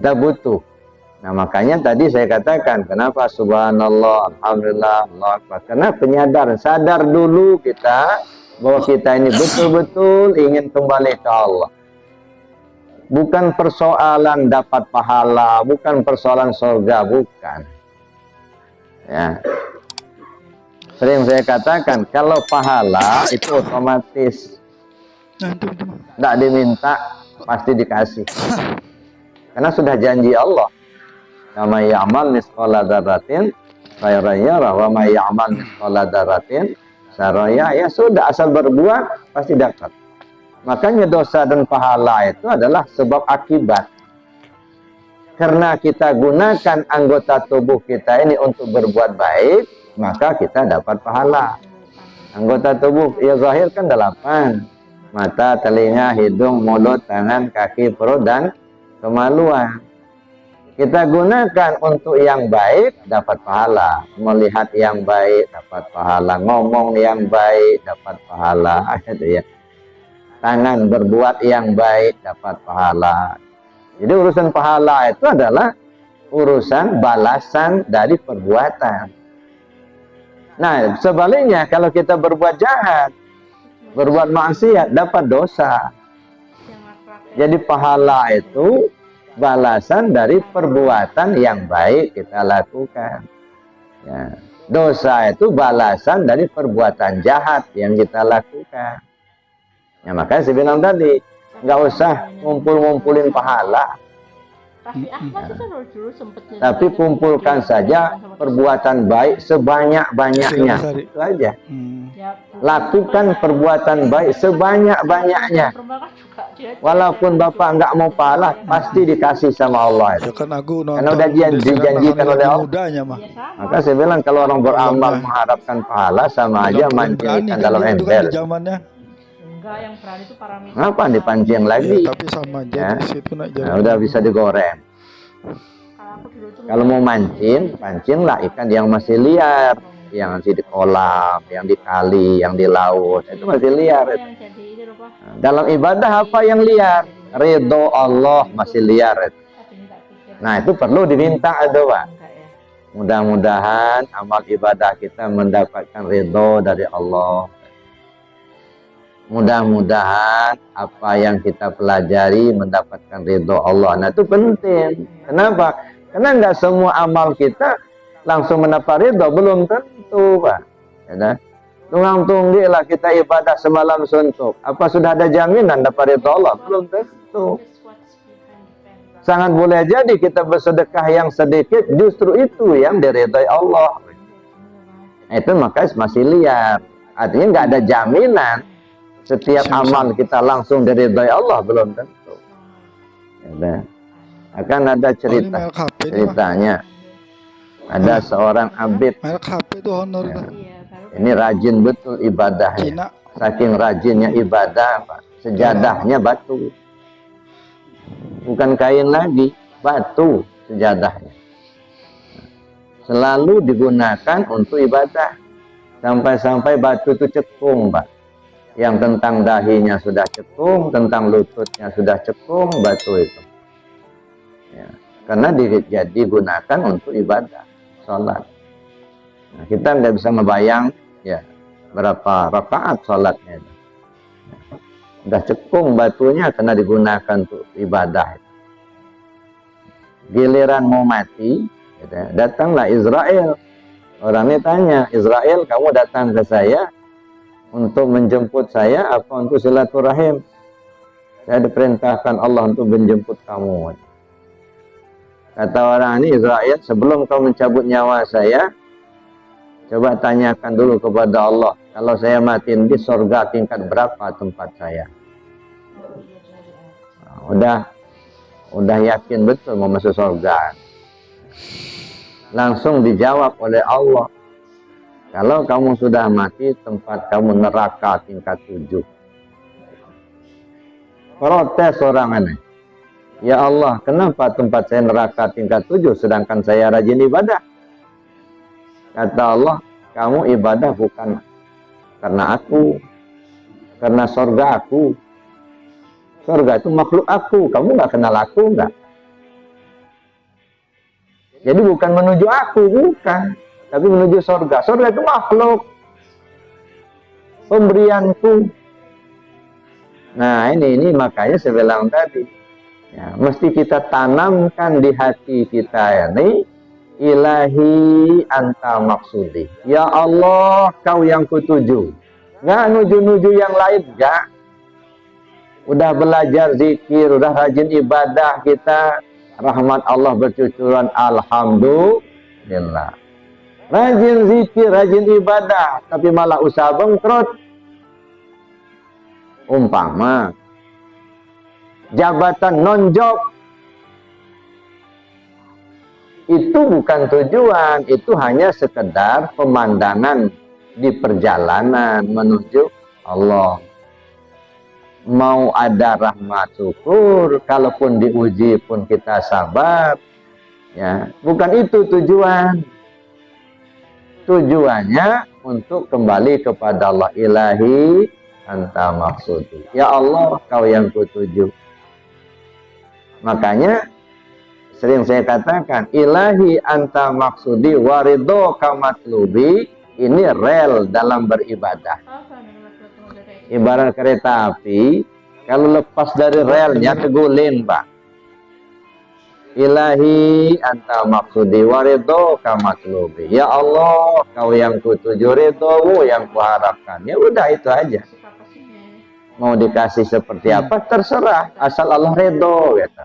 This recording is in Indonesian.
Kita butuh. Nah, makanya tadi saya katakan, kenapa subhanallah, alhamdulillah, Allah Akbar. Karena penyadaran, sadar dulu kita bahwa kita ini betul-betul ingin kembali ke Allah. Bukan persoalan dapat pahala, bukan persoalan surga, bukan. Ya. Sering saya katakan, kalau pahala itu otomatis. Tidak diminta, pasti dikasih. Karena sudah janji Allah. Wa may ya'mal mithqala dzarratin khairan yarah wa may ya'mal mithqala dzarratin syarran yarah. Ya sudah, asal berbuat pasti dapat. Makanya dosa dan pahala itu adalah sebab akibat. Karena kita gunakan anggota tubuh kita ini untuk berbuat baik, maka kita dapat pahala. Anggota tubuh ya zahir kan 8. Mata, telinga, hidung, mulut, tangan, kaki, perut, dan kemaluan. Kita gunakan untuk yang baik, dapat pahala. Melihat yang baik, dapat pahala. Ngomong yang baik, dapat pahala. Gitu ya. Tangan berbuat yang baik, dapat pahala. Jadi urusan pahala itu adalah urusan balasan dari perbuatan. Nah, sebaliknya kalau kita berbuat jahat, berbuat maksiat, dapat dosa. Jadi pahala itu balasan dari perbuatan yang baik kita lakukan. Ya. Dosa itu balasan dari perbuatan jahat yang kita lakukan. Ya, makanya saya bilang tadi, nggak usah ngumpul-ngumpulin pahala. Tapi kumpulkan saja perbuatan baik sebanyak-banyaknya. Itu aja. Lakukan perbuatan baik sebanyak-banyaknya. Walaupun Bapak nggak mau pahala, pasti dikasih sama Allah. Karena udah dijanjikan oleh Allah. Maka saya bilang kalau orang beramal mengharapkan pahala, sama aja mancing ikan dalam ember. Enggak, yang berani itu para mitra. Ngapa dipancing lagi? Ya, tapi sama aja ya. di situ nak Nah, udah bisa digoreng. Kalau mau mancing, pancinglah ikan yang masih liar, yang masih di kolam, yang di kali, yang di laut, itu masih liar. Nah, dalam ibadah apa yang liar? Ridho Allah masih liar. Nah, itu perlu diminta doa. Mudah-mudahan amal ibadah kita mendapatkan ridho dari Allah. Mudah-mudahan apa yang kita pelajari mendapatkan ridho Allah. Nah, itu penting. Kenapa? Karena nggak semua amal kita langsung mendapat ridho, belum tentu, Pak. Ya, tunggang-tunggi lah kita ibadah semalam suntuk. Apa sudah ada jaminan dapat ridho Allah? Belum tentu. Sangat boleh jadi kita bersedekah yang sedikit, justru itu yang diridhoi Allah. Nah, itu makanya masih liar. Artinya nggak ada jaminan setiap amal kita langsung diridhoi Allah, belum tentu. Ya, akan ada ceritanya. Ada seorang abid. Ya, ini rajin betul ibadahnya. Saking rajinnya ibadah, Pak, sejadahnya batu. Bukan kain lagi, batu sejadahnya. Selalu digunakan untuk ibadah. Sampai-sampai batu itu cekung, Pak. Yang tentang dahinya sudah cekung, tentang lututnya sudah cekung, batu itu. Ya, karena digunakan untuk ibadah, sholat. Nah, kita nggak bisa membayang ya berapa rakaat sholatnya. Udah cekung batunya karena digunakan untuk ibadah. Giliran mau mati, datanglah Israel. Orangnya tanya, Israel, kamu datang ke saya untuk menjemput saya apa untuk silaturahim? Saya diperintahkan Allah untuk menjemput kamu. Kata orang ini, Israel, sebelum kau mencabut nyawa saya, coba tanyakan dulu kepada Allah, kalau saya mati di surga tingkat berapa tempat saya? Nah, udah yakin betul mau masuk surga. Langsung dijawab oleh Allah, kalau kamu sudah mati, tempat kamu neraka tingkat 7. Protes orang aneh. Ya Allah, kenapa tempat saya neraka tingkat 7, sedangkan saya rajin ibadah? Kata Allah, kamu ibadah bukan karena aku, karena surga aku. Surga itu makhluk aku, kamu nggak kenal aku nggak? Jadi bukan menuju aku, bukan. Tapi menuju surga. Surga itu makhluk. Pemberianku. Nah ini makanya saya bilang tadi. Ya, mesti kita tanamkan di hati kita ini. Ilahi anta maksudi. Ya Allah, kau yang kutuju. Nggak nuju-nuju yang lain, nggak. Udah belajar zikir, udah rajin ibadah kita. Rahmat Allah bercucuran, alhamdulillah. Rajin zikir, rajin ibadah, tapi malah usaha bangkrut. Umpama jabatan non-job, itu bukan tujuan, itu hanya sekedar pemandangan di perjalanan menuju Allah. Mau ada rahmat syukur, kalaupun diuji pun kita sabar. Ya, bukan itu tujuan. Tujuannya untuk kembali kepada Allah. Ilahi anta maksudi. Ya Allah, kau yang kutuju. Makanya sering saya katakan, ilahi anta maksudi waridho kamatlubi. Ini rel dalam beribadah. Ibarat kereta api, kalau lepas dari relnya tegulin, Pak. Ilahi anta maksudi waridho kamatlubi. Ya Allah, kau yang kutuju, ridhomu yang kuharapkan. Ya udah itu aja. Mau dikasih seperti apa terserah, asal Allah ridho, gitu.